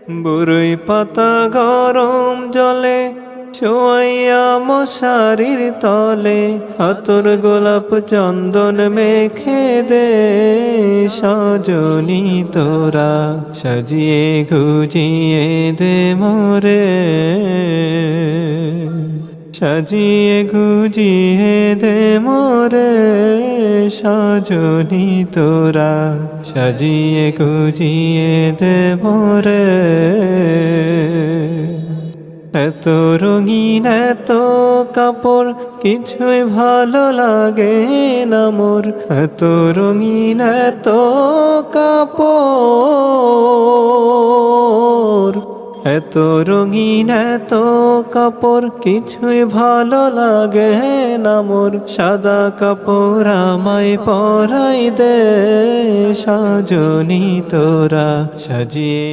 বরই পাতা গরম জলে ছোঁয়াইয়া মশারির তলে আতর গোলাপ চন্দন মেখে দে সজনী তোরা সাজিয়ে গুজিয়ে দে মোরে সাজিয়ে গুজিয়ে দে মোরে সজনী তোরা সাজিয়ে গুজিয়ে দে মোরে এত রঙিন এত কাপড় কিছুই ভালো লাগে না মোর এত রঙিন এত কাপড় এত রঙিন এত কাপড় কিছুই ভালো লাগে না মোর সাদা কাপড় আমায় পরাই দে সজনী তোরা সাজিয়ে